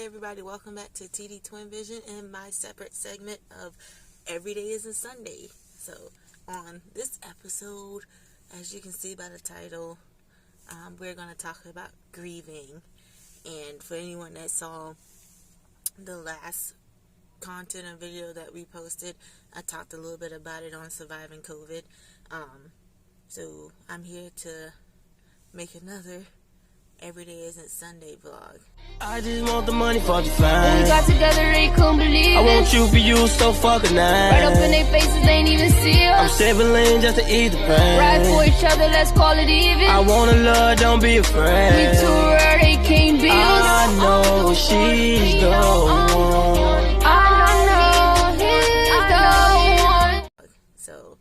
everybody, welcome back to TD Twin Vision and my separate segment of Every Day Isn't Sunday. So on this episode, as you can see by the title, we're going to talk about grieving. And for anyone that saw the last content and video that we posted, I talked a little bit about it on surviving COVID. So I'm here to make another Every Day Isn't Sunday vlog. I just want the money for the fine. When we got together, they couldn't believe it. I want you for you so fucking nice. Right up in their faces, they ain't even see us. I'm 7 lanes just to eat the pain. Ride for each other, let's call it even. I wanna love, don't be afraid. We too rare, they can't beat us. I know she's the one. I know he's the one. So,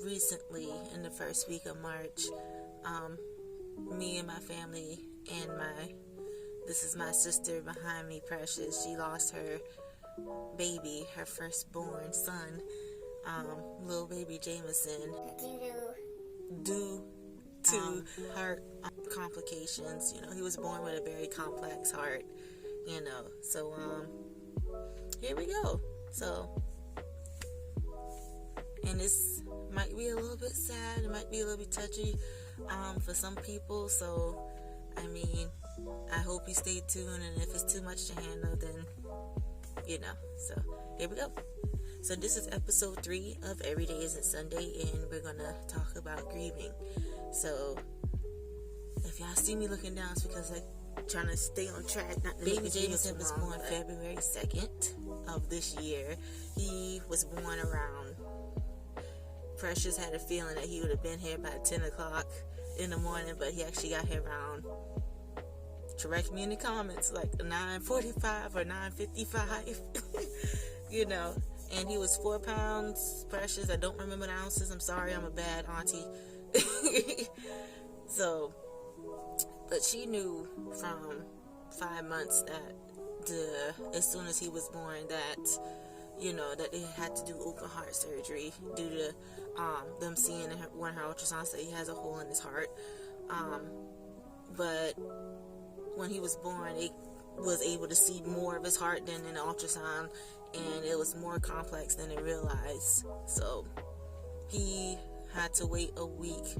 recently, in the first week of March, me and my family and this is my sister behind me, Precious. She lost her baby, her firstborn son, little Baby Jamison, due to heart complications. You know, he was born with a very complex heart, you know. So, here we go. So, and this might be a little bit sad, it might be a little bit touchy for some people, so I mean, I hope you stay tuned, and if it's too much to handle, then you know. So here we go. So this is episode 3 of Every Day Isn't Sunday, and we're gonna talk about grieving. So if y'all see me looking down, it's because I'm trying to stay on track. Baby Jamison was born February 2nd of this year. He was born around, Precious had a feeling that he would have been here by 10 o'clock in the morning, but he actually got here around, correct me in the comments, like 9:45 or 9:55, you know. And he was 4 pounds, Precious. I don't remember the ounces. I'm sorry, I'm a bad auntie. So, but she knew from 5 months that as soon as he was born that, you know, that they had to do open heart surgery due to them seeing one of her ultrasounds that he has a hole in his heart. But when he was born, it was able to see more of his heart than in the ultrasound, and it was more complex than it realized. So he had to wait a week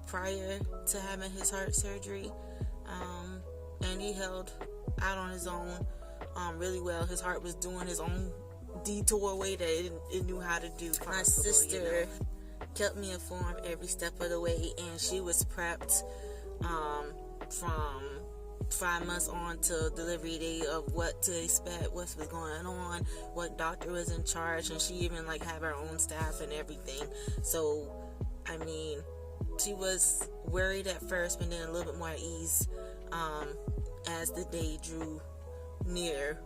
prior to having his heart surgery, and he held out on his own really well. His heart was doing his own detour way that it knew how to do. My sister kept me informed every step of the way, and she was prepped from 5 months on to delivery day of what to expect, what was going on, what doctor was in charge, and she even like have her own staff and everything. So I mean, she was worried at first, but then a little bit more at ease as the day drew near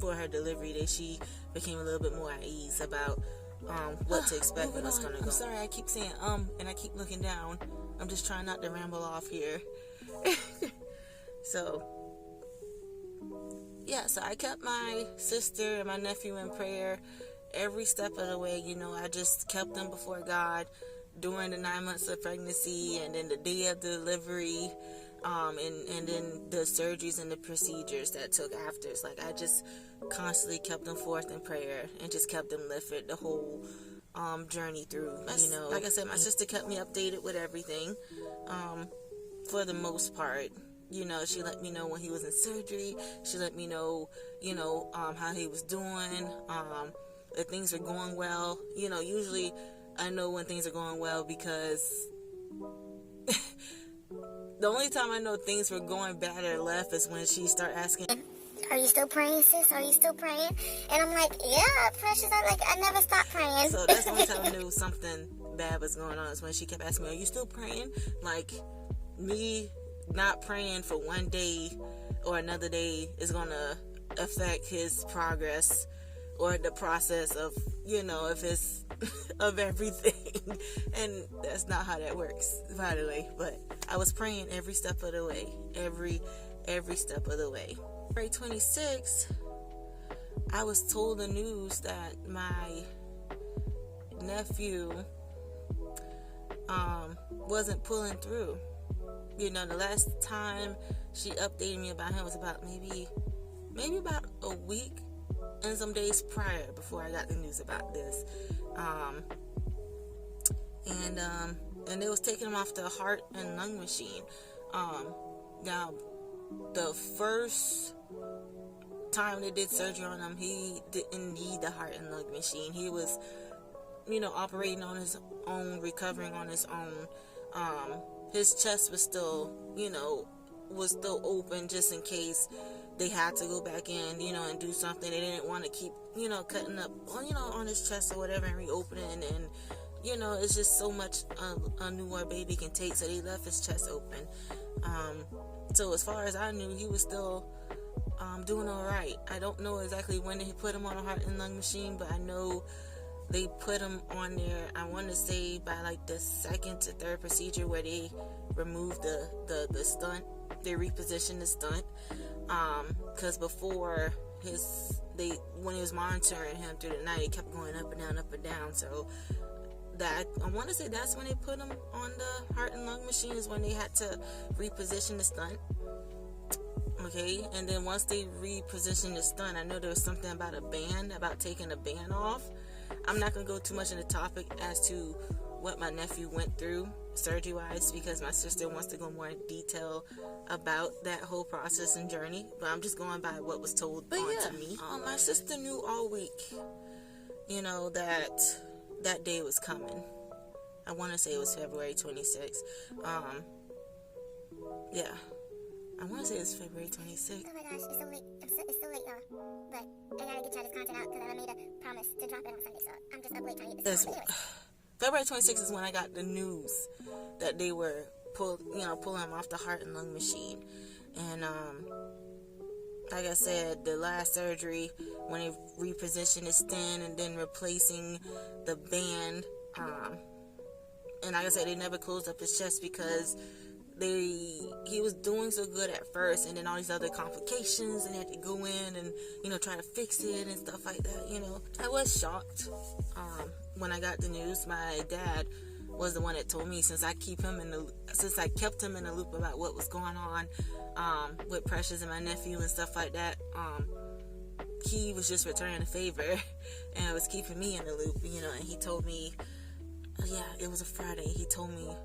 for her delivery day. She became a little bit more at ease about what to expect and what's gonna go. I'm sorry, I keep saying and I keep looking down. I'm just trying not to ramble off here. So yeah, so I kept my sister and my nephew in prayer every step of the way. You know, I just kept them before God during the 9 months of pregnancy, and then the day of delivery, and then the surgeries and the procedures that took after. It's like I just constantly kept them forth in prayer and just kept them lifted the whole journey through. You know, like I said, my sister kept me updated with everything for the most part. You know, she let me know when he was in surgery. She let me know, you know, how he was doing, if things were going well. You know, usually I know when things are going well because the only time I know things were going bad or left is when she started asking, "Are you still praying, sis? Are you still praying?" And I'm like, "Yeah, Precious, I never stopped praying." So that's the only time I knew something bad was going on, is when she kept asking me, "Are you still praying?" Like, me not praying for one day or another day is gonna affect his progress or the process of, you know, if it's of everything. And that's not how that works, by the way. But I was praying every step of the way, every step of the way. February 26th, I was told the news that my nephew wasn't pulling through. You know, the last time she updated me about him. It was about maybe about a week and some days prior before I got the news about this. And they was taking him off the heart and lung machine. Now, the first time they did surgery on him, he didn't need the heart and lung machine. He was, operating on his own, recovering on his own. His chest was still, open just in case they had to go back in, and do something. They didn't want to keep, cutting up, on his chest or whatever and reopening. And, it's just so much a newborn baby can take. So they left his chest open. So as far as I knew, he was still doing all right. I don't know exactly when they put him on a heart and lung machine, but I know they put him on there, I want to say by like the second to third procedure where they removed the stunt. They repositioned the stunt. Because before when he was monitoring him through the night, it kept going up and down, up and down. So that, I want to say that's when they put him on the heart and lung machine, is when they had to reposition the stunt. Okay, and then once they repositioned the stunt, I know there was something about taking a band off. I'm not going to go too much into the topic as to what my nephew went through surgery-wise, because my sister wants to go more in detail about that whole process and journey, but I'm just going by what was told to me. My sister knew all week, that day was coming. I want to say it was February 26th. Yeah. I want to say it's February 26th. Oh my gosh, it's so late. It's so late, y'all. But I gotta get y'all this content out because I made a promise to drop it on Sunday, so I'm just up late trying to get this on. Anyway. February 26th is when I got the news that they were pulling him off the heart and lung machine. And like I said, the last surgery, when they repositioned his stent and then replacing the band, and like I said, they never closed up his chest because he was doing so good at first, and then all these other complications, and they had to go in and try to fix it and stuff like that. I was shocked when I got the news. My dad was the one that told me, since I kept him in the loop about what was going on with Precious and my nephew and stuff like that. He was just returning a favor and was keeping me in the loop, and he told me, it was a Friday, he told me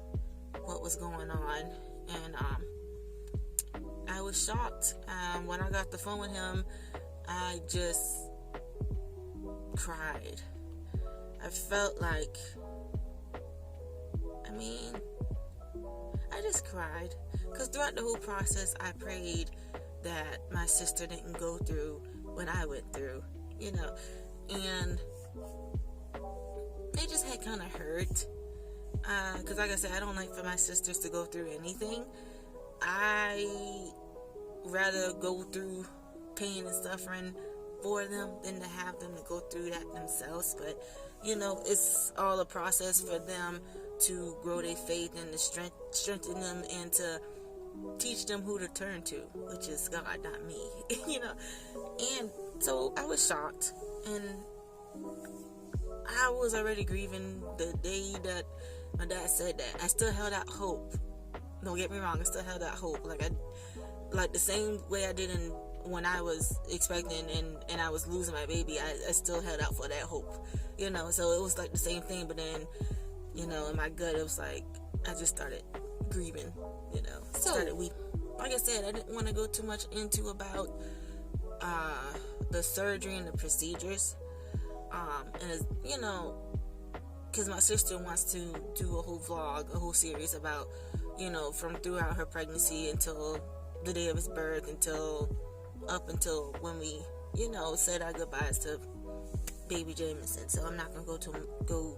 what was going on, and I was shocked. When I got the phone with him, I just cried. I felt like, I just cried, because throughout the whole process, I prayed that my sister didn't go through what I went through, and it just had kind of hurt. Because like I said, I don't like for my sisters to go through anything. I rather go through pain and suffering for them than to have them to go through that themselves. But it's all a process for them to grow their faith and to strengthen them and to teach them who to turn to, which is God, not me. And so I was shocked, and I was already grieving the day that my dad said that. I still held out hope. Don't get me wrong, I still held out hope. Like the same way I did when I was expecting and I was losing my baby, I still held out for that hope. So it was like the same thing, but then, in my gut, it was like, I just started grieving, started weeping. Like I said, I didn't want to go too much into about the surgery and the procedures. And because my sister wants to do a whole vlog, a whole series about, from throughout her pregnancy until the day of his birth, up until when we, said our goodbyes to Baby Jamison. So I'm not going to go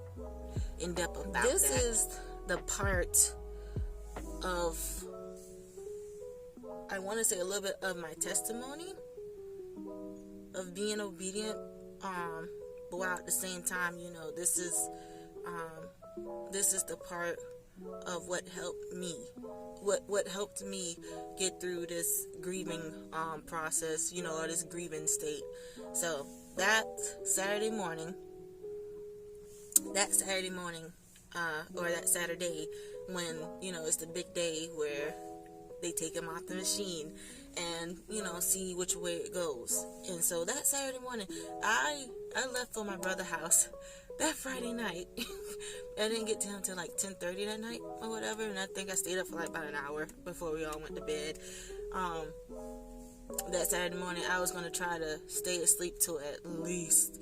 in depth about that. This is the part of, I want to say, a little bit of my testimony of being obedient, but while at the same time, this is the part of what helped me get through this grieving process, or this grieving state. So that Saturday morning, or that Saturday, when it's the big day where they take them off the machine and, see which way it goes. And so that Saturday morning, I left for my brother's house that Friday night. I didn't get to him until like 10:30 that night or whatever, and I think I stayed up for like about an hour before we all went to bed. That Saturday morning, I was going to try to stay asleep till at least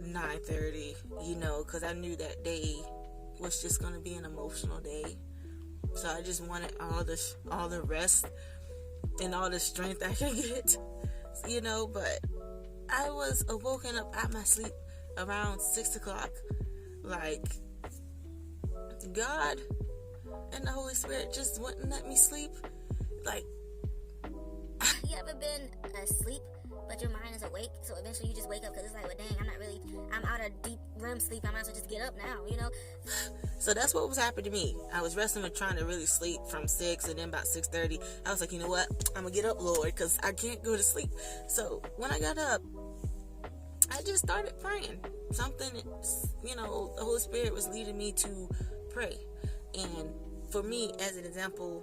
9:30, because I knew that day was just going to be an emotional day. So I just wanted all the rest and all the strength I could get, but I was awoken up out my sleep around 6 o'clock. Like, God and the Holy Spirit just wouldn't let me sleep. Like, You ever been asleep, but your mind is awake, so eventually you just wake up because it's like, well, dang, I'm out of deep REM sleep, I might as well just get up now, So that's what was happening to me. I was wrestling with trying to really sleep from 6, and then about 6:30, I was like, you know what, I'm going to get up, Lord, because I can't go to sleep. So when I got up, I just started praying. Something, the Holy Spirit was leading me to pray. And for me, as an example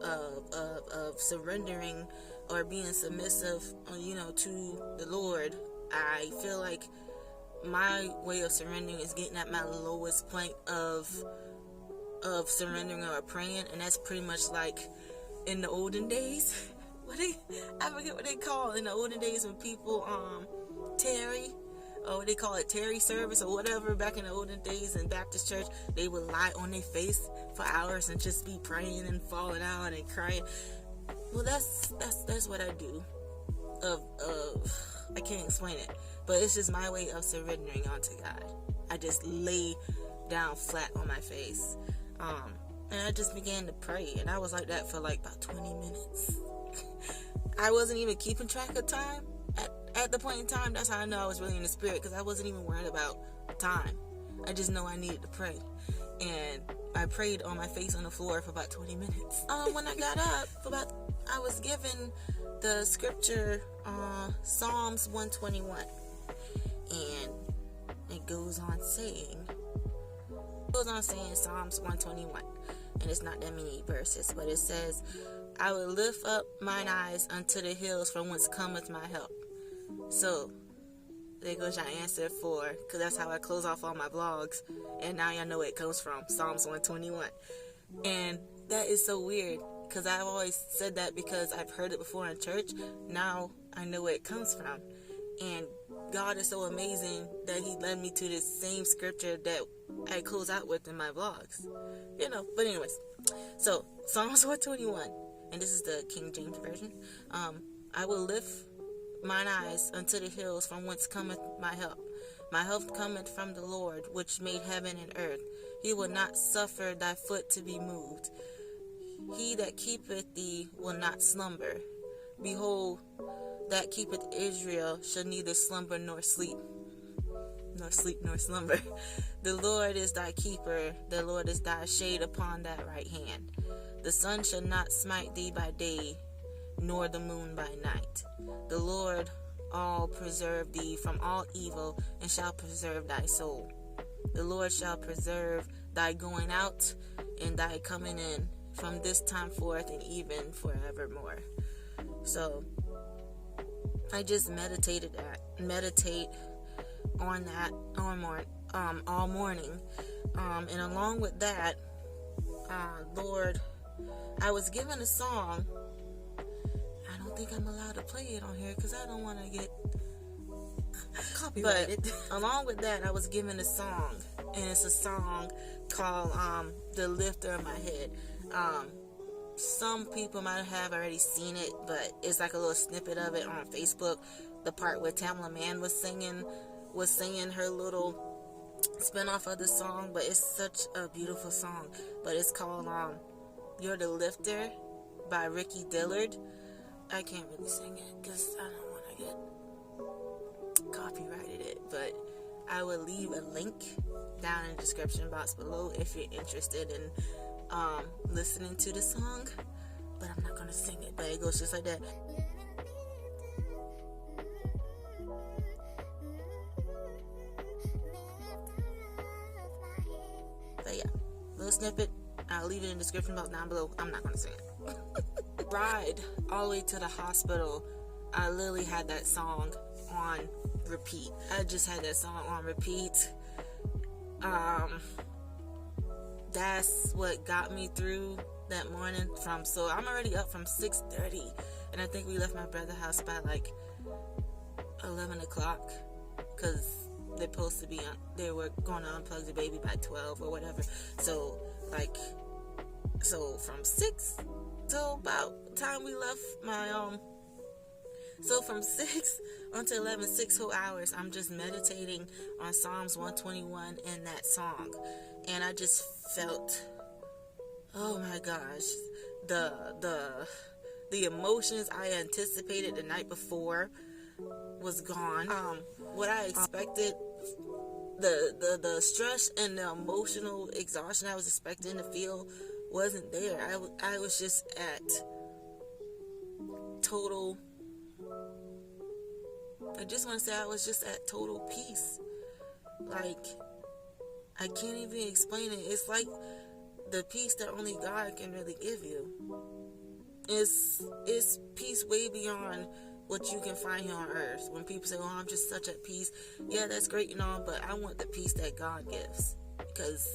of surrendering or being submissive, to the Lord, I feel like my way of surrendering is getting at my lowest point of surrendering or praying, and that's pretty much like in the olden days. I forget what they call in the olden days when people tarry, or they call it tarry service or whatever. Back in the olden days in Baptist church, they would lie on their face for hours and just be praying and falling out and crying. Well, that's what I do. I can't explain it, but it's just my way of surrendering onto God. I just lay down flat on my face, and I just began to pray, and I was like that for like about 20 minutes. I wasn't even keeping track of time at the point in time. That's how I know I was really in the Spirit, because I wasn't even worried about time. I just know I needed to pray, and I prayed on my face on the floor for about 20 minutes. When I got up, I was given the scripture, Psalms 121, and it goes on saying Psalms 121, and it's not that many verses, but it says, I will lift up mine eyes unto the hills from whence cometh my help. So there goes your answer because that's how I close off all my vlogs, and now y'all know where it comes from, Psalms 121. And that is so weird, because I've always said that because I've heard it before in church. Now I know where it comes from, and God is so amazing that He led me to this same scripture that I close out with in my vlogs, But anyways, so Psalms 121, and this is the King James version. I will lift mine eyes unto the hills from whence cometh my help. My help cometh from the Lord, which made heaven and earth. He will not suffer thy foot to be moved. He that keepeth thee will not slumber. Behold, that keepeth Israel shall neither slumber nor sleep. Nor slumber. The Lord is thy keeper. The Lord is thy shade upon thy right hand. The sun shall not smite thee by day, nor the moon by night. The Lord all preserve thee from all evil, and shall preserve thy soul. The Lord shall preserve thy going out and thy coming in from this time forth and even forevermore. So I just meditate on that all morning, and along with that, Lord, I was given a song. I don't think I'm allowed to play it on here because I don't want to get copyrighted. But along with that, I was given a song, and it's a song called The Lifter of My Head. Some people might have already seen it, but it's like a little snippet of it on Facebook. The part where Tamla Mann was singing her little spin-off of the song, but it's such a beautiful song. But it's called You're the Lifter by Ricky Dillard. I can't really sing it because I don't want to get copyrighted but I will leave a link down in the description box below if you're interested in listening to the song. But I'm not going to sing it, but it goes just like that. But yeah, little snippet. I'll leave it in the description box down below. I'm not going to sing it. ride all the way to the hospital, I literally had that song on repeat. I just had that song on repeat. That's what got me through that morning. So I'm already up from 6:30, and I think we left my brother's house by like 11 o'clock, because they're supposed to be on, they were going to unplug the baby by 12 or whatever. So from 6 till about the time we left my so from 6 until 11, 6 whole hours, I'm just meditating on Psalms 121 and that song. And I just felt, oh my gosh, the emotions I anticipated the night before was gone. What I expected, the stress and the emotional exhaustion I was expecting to feel wasn't there. I was just at total, I just want to say I was just at total peace. Like, I can't even explain it. It's like the peace that only God can really give you. It's peace way beyond what you can find here on earth. When people say, oh, I'm just such at peace. Yeah, that's great and all, but I want the peace that God gives. Because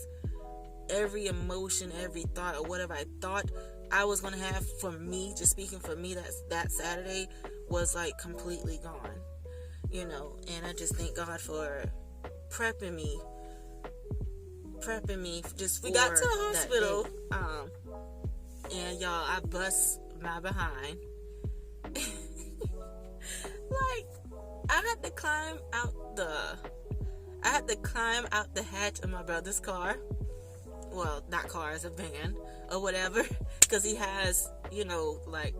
every emotion, every thought, or whatever I thought I was going to have for me, just speaking for me, that Saturday was like completely gone. You know, and I just thank God for prepping me just for. We got to the hospital, and y'all, I bust my behind. Like, I had to climb out the hatch of my brother's car. Well, not car, it's a van or whatever, because he has, you know, like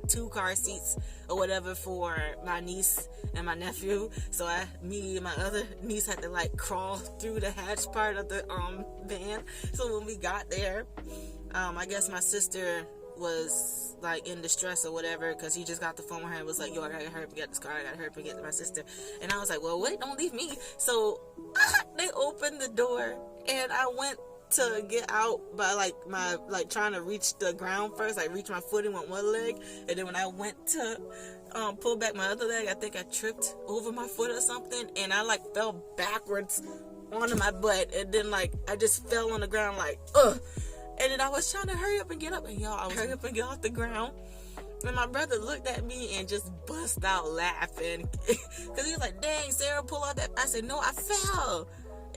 two car seats or whatever for my niece and my nephew. So me and my other niece had to like crawl through the hatch part of the van. So when we got there, I guess my sister was like in distress or whatever, because he just got the phone with her and was like, yo, I gotta hurry up and get this car, I gotta hurry up and get to my sister. And I was like, well, wait, don't leave me. So they opened the door and I went to get out by like trying to reach the ground first, like reach my footing with one leg, and then when I went to pull back my other leg, I think I tripped over my foot or something, and I like fell backwards onto my butt, and then like I just fell on the ground like ugh. And then I was trying to hurry up and get up, and y'all, I was hurry up and get off the ground, and my brother looked at me and just bust out laughing because he was like, dang, Sarah, pull out that. I said, no, I fell.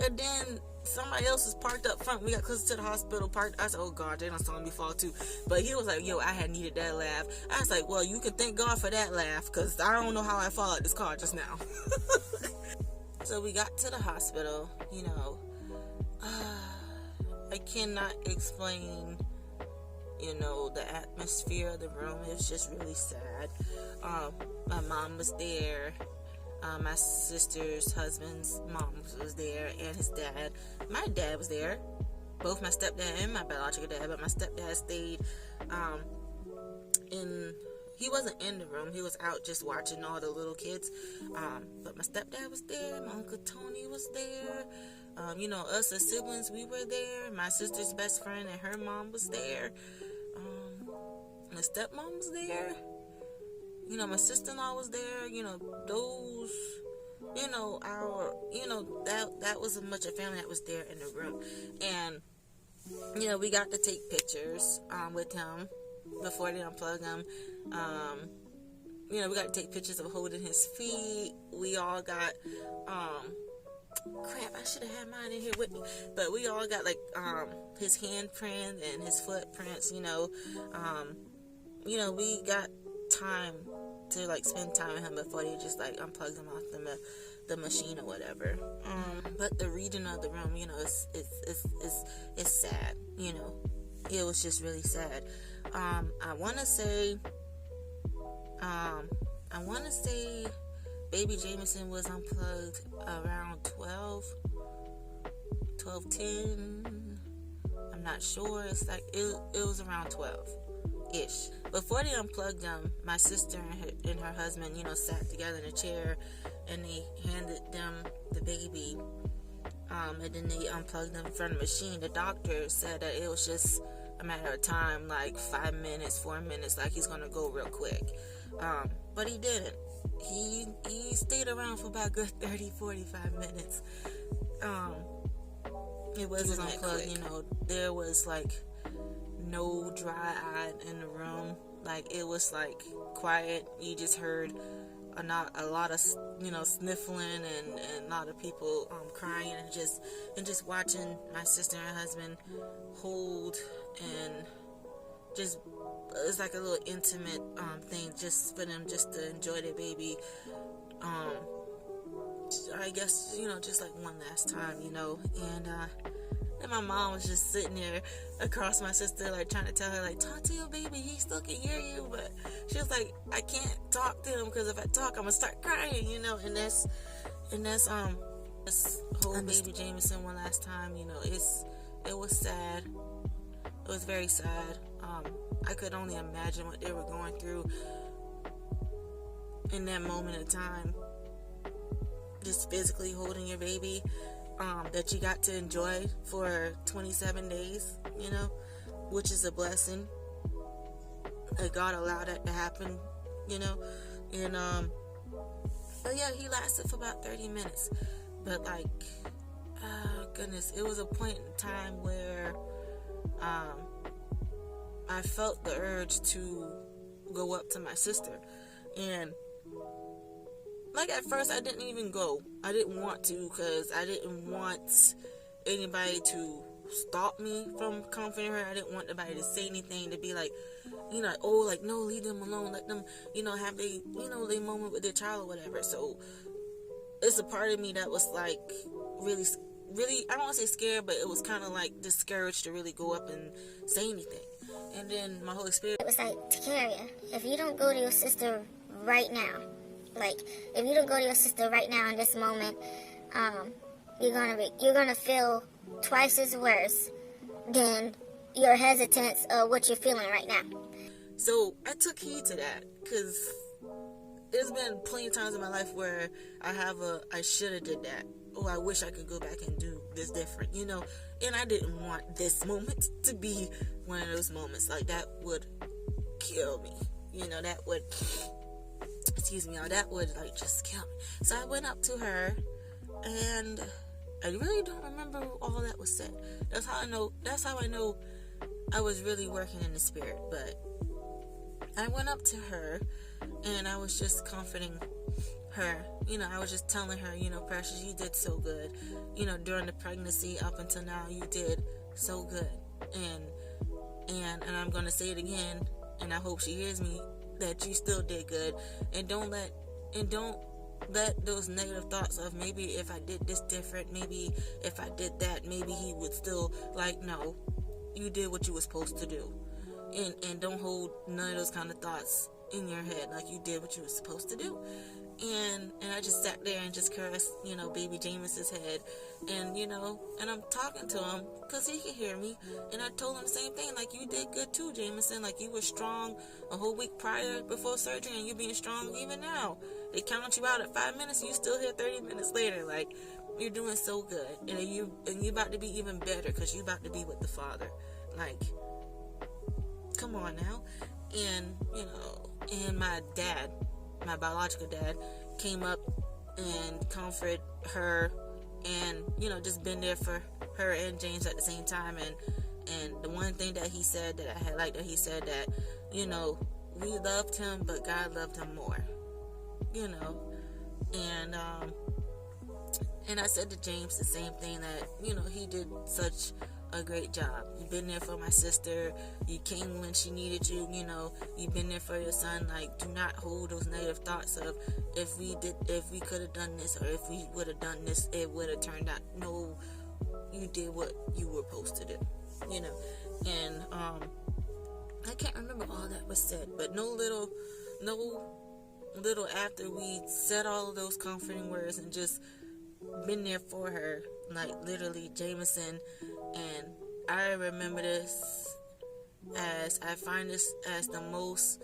And then somebody else was parked up front. We got close to the hospital parked. I said, oh God, they done saw me fall too. But he was like, yo, I had needed that laugh. I was like, well, you can thank God for that laugh, because I don't know how I fall out this car just now. So we got to the hospital, you know. I cannot explain, you know, the atmosphere of the room. It was just really sad. My mom was there. My sister's husband's mom was there, and his dad. My dad was there, both my stepdad and my biological dad, but my stepdad stayed he wasn't in the room, he was out just watching all the little kids, but my stepdad was there, my Uncle Tony was there, you know, us as siblings, we were there, my sister's best friend and her mom was there, my stepmom was there, you know, my sister-in-law was there, you know, those, you know, that was a much of family that was there in the room. And, you know, we got to take pictures, with him before they unplugged him. You know, we got to take pictures of holding his feet. We all got, crap, I should have had mine in here with me, but we all got, like, his handprint and his footprints, you know, we got time to like spend time with him before they just like unplugged him off the machine or whatever. But the reading of the room, you know, it's sad, you know. It was just really sad. I want to say Baby Jamison was unplugged around 12:10. I'm not sure. It's like it was around 12-ish. Before they unplugged them, my sister and her husband, you know, sat together in a chair, and they handed them the baby, and then they unplugged them from the machine. The doctor said that it was just a a matter of time, like 5 minutes, 4 minutes, like he's gonna go real quick. But he didn't. He stayed around for about a good 30-45 minutes. It wasn't unplugged, you know. There was like no dry eye in the room. Like, it was like quiet. You just heard a lot of, you know, sniffling and a lot of people crying and just watching my sister and husband hold, and just, it's like a little intimate thing just for them just to enjoy their baby. I guess, you know, just like one last time, you know. And my mom was just sitting there across my sister, like trying to tell her, like, talk to your baby, he still can hear you. But she was like, I can't talk to him because if I talk, I'm gonna start crying, you know. And this whole Baby Jamison one last time, you know, it was sad. It was very sad. I could only imagine what they were going through in that moment of time. Just physically holding your baby, that you got to enjoy for 27 days, you know, which is a blessing. That God allowed that to happen, you know. And but yeah, he lasted for about 30 minutes. But like, goodness, it was a point in time where I felt the urge to go up to my sister. And like, at first I didn't even go. I didn't want to, because I didn't want anybody to stop me from comforting her. I didn't want anybody to say anything, to be like, you know, oh, like, no, leave them alone, let them, you know, have they, you know, their moment with their child or whatever. So it's a part of me that was like really, I don't want to say scared, but it was kind of like discouraged to really go up and say anything. And then my whole experience, It was like, Takaria, if you don't go to your sister right now, like, if you don't go to your sister right now in this moment, you're gonna feel twice as worse than your hesitance of what you're feeling right now. so I took heed to that, because there's been plenty of times in my life where I should have did that. Oh, I wish I could go back and do this different, you know. And I didn't want this moment to be one of those moments. Like, that would kill me, you know. That would, excuse me, that would like just kill me. So I went up to her, and I really don't remember all that was said. That's how I know I was really working in the spirit. But I went up to her, and I was just comforting her. You know, I was just telling her, you know, Precious, you did so good. You know, during the pregnancy up until now, you did so good. And I'm gonna say it again, and I hope she hears me, that you still did good. And don't let those negative thoughts of, maybe if I did this different, maybe if I did that, maybe he would still, like, no, you did what you were supposed to do. And don't hold none of those kind of thoughts in your head. Like, you did what you were supposed to do. And I just sat there and just caressed, you know, Baby Jamison's head. And, you know, and I'm talking to him because he could hear me. And I told him the same thing, like, you did good too, Jamison. Like, you were strong a whole week prior, before surgery, and you being strong even now. They counted you out at 5 minutes, and you still here 30 minutes later. Like, you're doing so good. And you about to be even better, because you about to be with the Father. Like, come on now. And, you know, and my dad, my biological dad, came up and comforted her, and, you know, just been there for her and James at the same time. And the one thing that he said that I had liked, that he said that, you know, we loved him, but God loved him more, you know. And I said to James the same thing, that, you know, he did such a great job. You've been there for my sister. You came when she needed you. You know, you've been there for your son. Like, do not hold those negative thoughts of, if we could have done this, or if we would have done this, it would have turned out. No, you did what you were supposed to do, you know. And I can't remember all that was said, but no little after we said all of those comforting words and just been there for her, like, literally, Jamison. And I remember this as, I find this as the most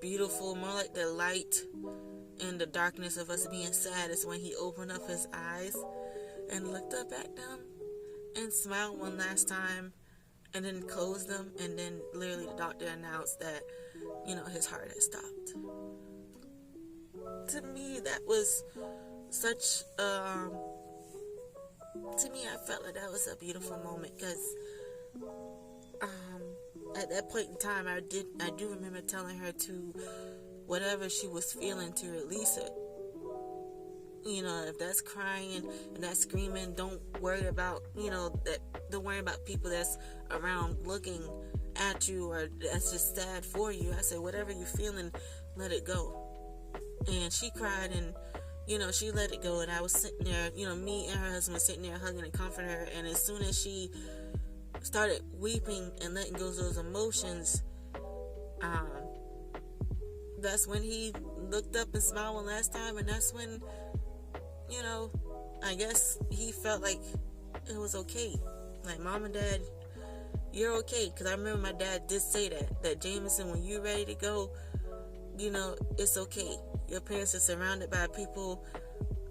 beautiful, more like the light in the darkness of us being sad, is when he opened up his eyes and looked up at them and smiled one last time, and then closed them, and then literally the doctor announced that, his heart had stopped. To me, that was such, to me, I felt like that was a beautiful moment, because at that point in time, I do remember telling her to, whatever she was feeling, to release it. If that's crying and that's screaming, don't worry about, don't worry about people that's around looking at you, or that's just sad for you. I said, whatever you're feeling, let it go. And she cried, and, she let it go. And I was sitting there, me and her husband were sitting there hugging and comforting her. And as soon as she started weeping and letting go of those emotions, that's when he looked up and smiled one last time. And that's when, I guess he felt like it was okay. Like, Mom and Dad, you're okay. Because I remember my dad did say that Jamison, when you're ready to go, it's okay. Your parents are surrounded by people,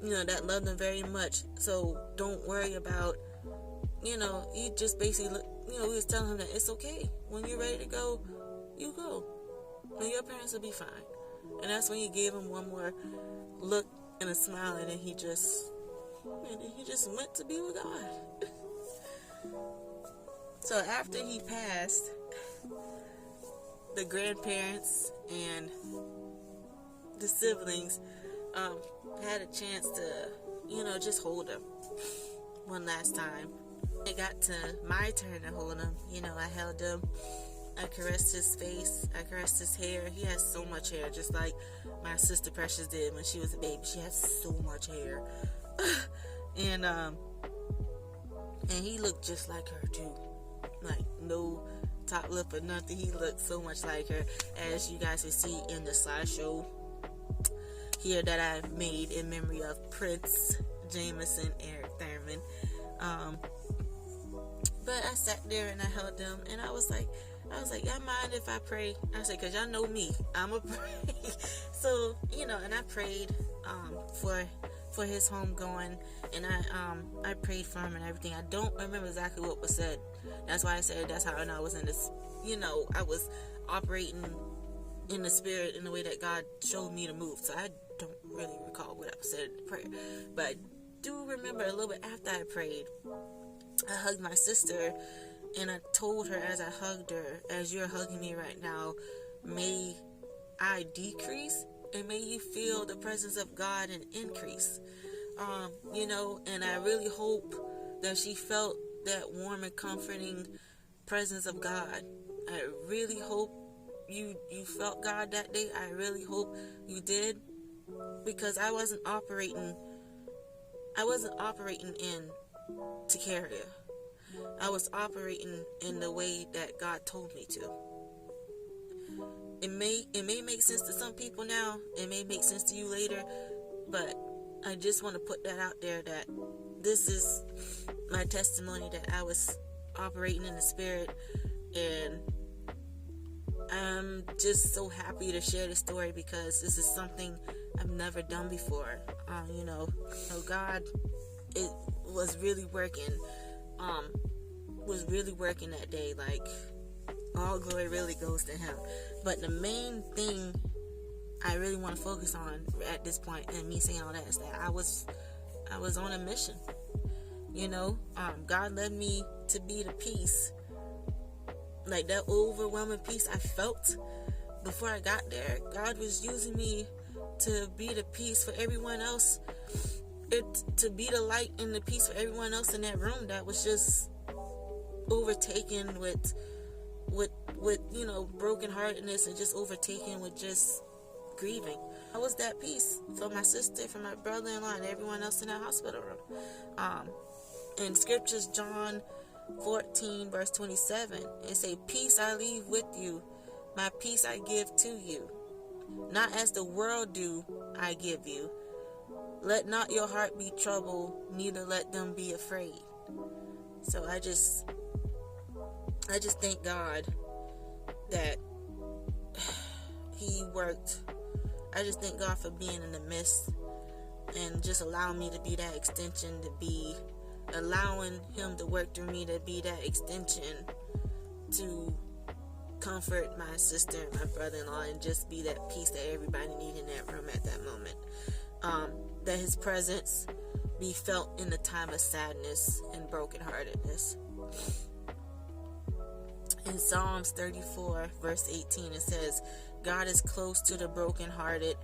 that love them very much. So don't worry about, he just basically, we was telling him that it's okay. When you're ready to go, you go. And your parents will be fine. And that's when he gave him one more look and a smile, and then he just went to be with God. So after he passed, the grandparents and the siblings had a chance to, just hold him one last time. It got to my turn to hold him. I held him. I caressed his face. I caressed his hair. He has so much hair, just like my sister Precious did when she was a baby. She has so much hair. And he looked just like her too. Like, no top lip or nothing. He looked so much like her, as you guys can see in the slideshow here that I've made in memory of Prince Jamison Eric Thurman. But I sat there and I held him, and I was like, y'all mind if I pray? I said, because y'all know me, I'm a pray. So, and I prayed for his homegoing, and I prayed for him and everything. I don't remember exactly what was said. That's why I said that's how I know I was in this, I was operating in the spirit in the way that God showed me to move. So I don't really recall what I said in the prayer. But I do remember a little bit after I prayed, I hugged my sister, and I told her as I hugged her, as you're hugging me right now, may I decrease, and may you feel the presence of God and increase. And I really hope that she felt that warm and comforting presence of God. I really hope you felt God that day. I really hope you did, because I wasn't operating in Takaria. I was operating in the way that God told me to. It may make sense to some people now. It may make sense to you later. But I just want to put that out there, that this is my testimony, that I was operating in the spirit. And I'm just so happy to share this story, because this is something I've never done before. God, it was really working. That day. Like, all glory really goes to him. But the main thing I really want to focus on at this point, and me saying all that, is that I was on a mission. God led me to be the peace, like that overwhelming peace I felt before I got there. God was using me to be the peace for everyone else. To be the light and the peace for everyone else in that room that was just overtaken with brokenheartedness, and just overtaken with just grieving. I was that peace for my sister, for my brother-in-law, and everyone else in that hospital room. In scriptures, John 14 verse 27, it say, peace I leave with you, my peace I give to you, not as the world do I give you. Let not your heart be troubled, neither let them be afraid. So I just thank God that he worked. I just thank God for being in the midst, and just allowing me to be that extension, allowing him to work through me to be that extension to comfort my sister and my brother-in-law and just be that peace that everybody needed in that room at that moment. That his presence be felt in the time of sadness and brokenheartedness. In Psalms 34 verse 18 it says, God is close to the brokenhearted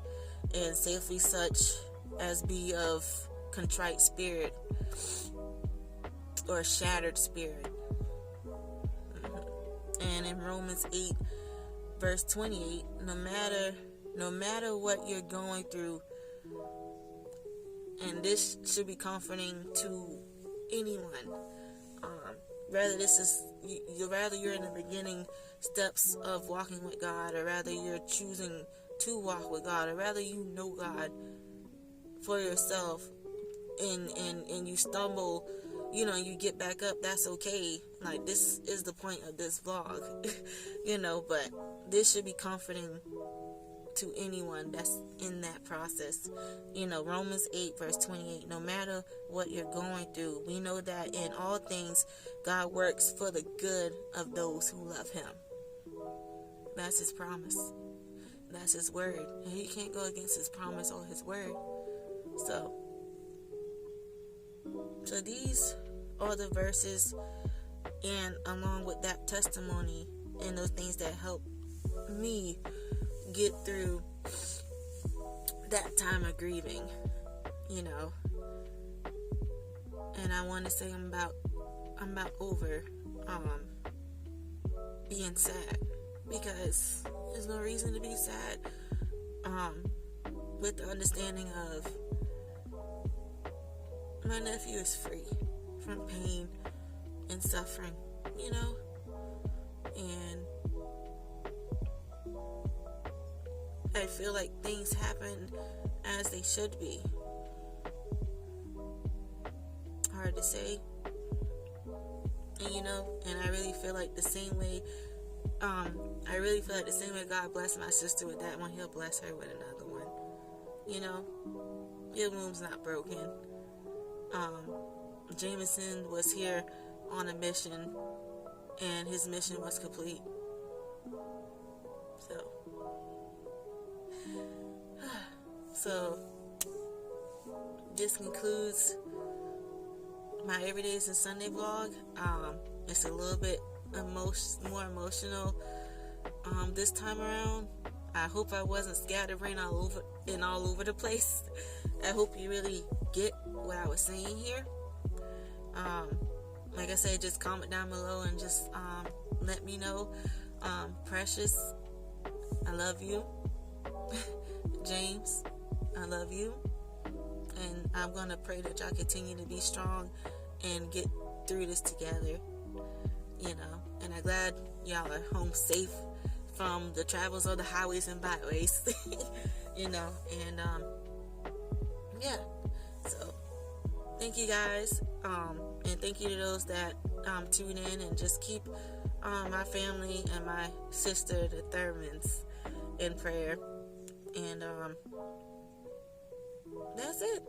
and safely such as be of contrite spirit or shattered spirit. And in Romans 8 verse 28, no matter what you're going through, and this should be comforting to anyone, rather you're in the beginning steps of walking with God, or rather you're choosing to walk with God, or rather you know God for yourself, and you stumble, you get back up, that's okay. Like, this is the point of this vlog, but this should be comforting to anyone that's in that process. Romans 8 verse 28, no matter what you're going through, we know that in all things God works for the good of those who love him. That's his promise. That's his word, and you can't go against his promise or his word. So these are the verses, and along with that testimony and those things that help me get through that time of grieving, and I want to say I'm about over being sad, because there's no reason to be sad, with the understanding of my nephew is free from pain and suffering, and I feel like things happen as they should be. Hard to say. And I really feel like the same way, God blessed my sister with that one, he'll bless her with another one. Your womb's not broken. Jamison was here on a mission, and his mission was complete. So this concludes my Everydays and Sunday vlog. It's a little bit more emotional this time around. I hope I wasn't scattering all over the place. I hope you really get what I was saying here. Like I said, just comment down below and just let me know. Precious, I love you. James, I love you. And I'm gonna pray that y'all continue to be strong and get through this together. And I'm glad y'all are home safe from the travels of the highways and byways. And yeah. So thank you guys, and thank you to those that tune in and just keep my family and my sister, the Thurmans, in prayer. And that's it.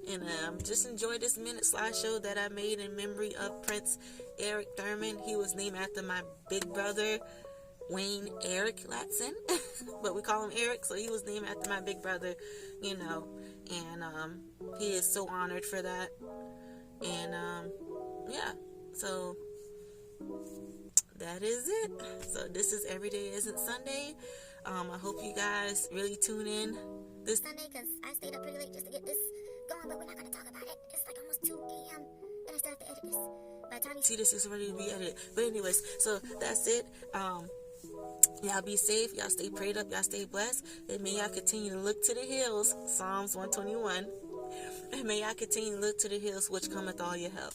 And just enjoy this minute slideshow that I made in memory of Prince Eric Thurman. He was named after my big brother, Wayne Eric Latson, but we call him Eric, so he was named after my big brother, and he is so honored for that. And yeah, so that is it. So this is Everyday Isn't Sunday. I hope you guys really tune in this Sunday, because I stayed up pretty late just to get this going, but we're not going to talk about it. It's like almost 2 a.m. and I still have to edit this. By the time you see this, is ready to be edited. But anyways, so that's it. Y'all be safe, y'all stay prayed up, y'all stay blessed, and may y'all continue to look to the hills, Psalms 121, and may y'all continue to look to the hills which cometh all your help.